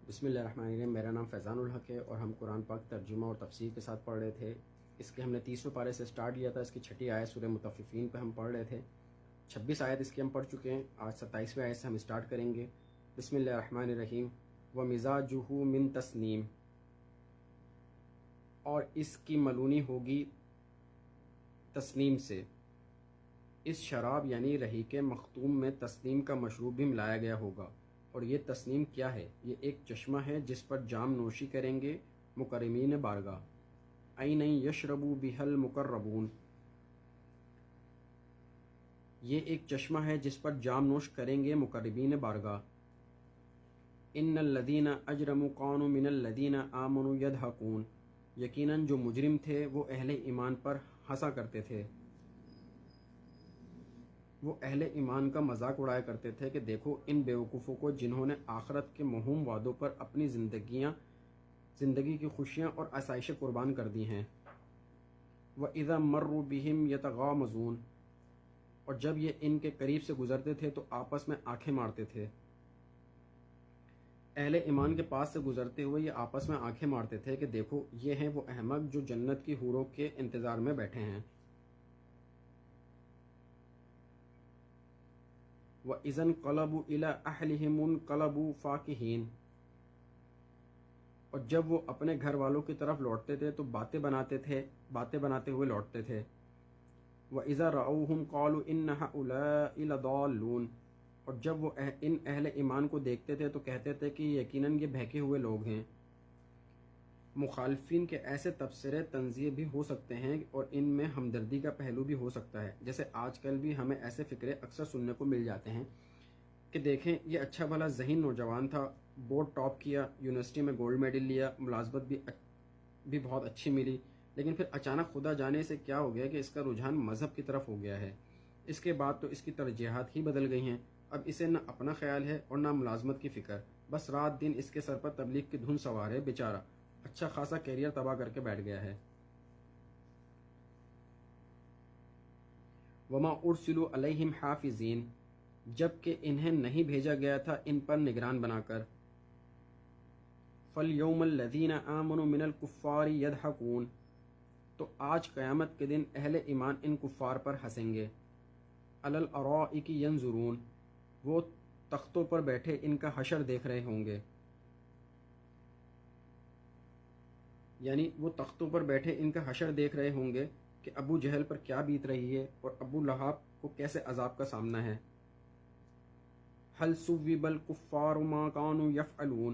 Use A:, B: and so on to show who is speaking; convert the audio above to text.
A: بسم اللہ الرحمن الرحیم۔ میرا نام فیضان الحق ہے اور ہم قرآن پاک ترجمہ اور تفسیر کے ساتھ پڑھ رہے تھے۔ اس کے ہم نے 30ویں پارے سے سٹارٹ لیا تھا۔ اس کی 6ٹھی آیت سورہ مطففین پہ ہم پڑھ رہے تھے۔ 26 آیت اس کی ہم پڑھ چکے ہیں۔ آج 27ویں آیت سے ہم سٹارٹ کریں گے۔ بسم اللہ الرحمن الرحیم۔ وَمِزَاجُهُ مِن تسنیم، اور اس کی ملونی ہوگی تسنیم سے۔ اس شراب یعنی رحیق مختوم میں تسنیم کا مشروب بھی ملایا گیا ہوگا۔ اور یہ تسنیم کیا ہے؟ یہ ایک چشمہ ہے جس پر جام نوشی کریں گے مکرمین بارگاہ۔ عَيْنًا يَشْرَبُ بِهَا الْمُقَرَّبُونَ، یہ ایک چشمہ ہے جس پر جام نوش کریں گے مقربین بارگاہ۔ إِنَّ الَّذِينَ أَجْرَمُوا كَانُوا مِنَ الَّذِينَ آمَنُوا يَضْحَكُونَ، یقیناً جو مجرم تھے وہ اہل ایمان پر ہنسا کرتے تھے۔ وہ اہل ایمان کا مذاق اڑایا کرتے تھے کہ دیکھو ان بیوقوفوں کو جنہوں نے آخرت کے موہوم وعدوں پر اپنی زندگی کی خوشیاں اور آسائشیں قربان کر دی ہیں۔ وَإِذَا مَرُّوا بِهِمْ يَتَغَامَزُونَ، اور جب یہ ان کے قریب سے گزرتے تھے تو آپس میں آنکھیں مارتے تھے۔ اہل ایمان کے پاس سے گزرتے ہوئے یہ آپس میں آنکھیں مارتے تھے کہ دیکھو یہ ہیں وہ احمق جو جنت کی حوروں کے انتظار میں بیٹھے ہیں۔ وَإِذَا انقَلَبُوا إِلَىٰ أَهْلِهِمُ انقَلَبُوا فَاكِهِينَ، اور جب وہ اپنے گھر والوں کی طرف لوٹتے تھے تو باتیں بناتے ہوئے لوٹتے تھے۔ وَإِذَا رَأَوْهُمْ قَالُوا إِنَّ هَؤُلَاءِ لَضَالُّونَ، اور جب وہ ان اہل ایمان کو دیکھتے تھے تو کہتے تھے کہ یقیناً یہ بہکے ہوئے لوگ ہیں۔ مخالفین کے ایسے تبصرے تنزیے بھی ہو سکتے ہیں اور ان میں ہمدردی کا پہلو بھی ہو سکتا ہے، جیسے آج کل بھی ہمیں ایسے فکرے اکثر سننے کو مل جاتے ہیں کہ دیکھیں یہ اچھا بھلا ذہین نوجوان تھا، بورڈ ٹاپ کیا، یونیورسٹی میں گولڈ میڈل لیا، ملازمت بھی بہت اچھی ملی، لیکن پھر اچانک خدا جانے سے کیا ہو گیا کہ اس کا رجحان مذہب کی طرف ہو گیا ہے۔ اس کے بعد تو اس کی ترجیحات ہی بدل گئی ہیں۔ اب اسے نہ اپنا خیال ہے اور نہ ملازمت کی فکر، بس رات دن اس کے سر پر تبلیغ کی دھن سوار ہے بیچارہ، اچھا خاصا کیریئر تباہ کر کے بیٹھ گیا ہے۔ وَمَا أُرْسِلُوا عَلَيْهِمْ حَافِظِينَ، جبکہ انہیں نہیں بھیجا گیا تھا ان پر نگران بنا کر۔ فَالْيَوْمَ الَّذِينَ آمَنُوا مِنَ الْكُفَّارِ يَضْحَكُونَ، تو آج قیامت کے دن اہل ایمان ان کفار پر ہنسیں گے۔ عَلَى الْأَرَائِكِ يَنظُرُونَ، وہ تختوں پر بیٹھے ان کا حشر دیکھ رہے ہوں گے، یعنی وہ تختوں پر بیٹھے ان کا حشر دیکھ رہے ہوں گے کہ ابو جہل پر کیا بیت رہی ہے اور ابو لہب کو کیسے عذاب کا سامنا ہے۔ هَلْ ثُوِّبَ الْكُفَّارُ مَا كَانُوا يَفْعَلُونَ،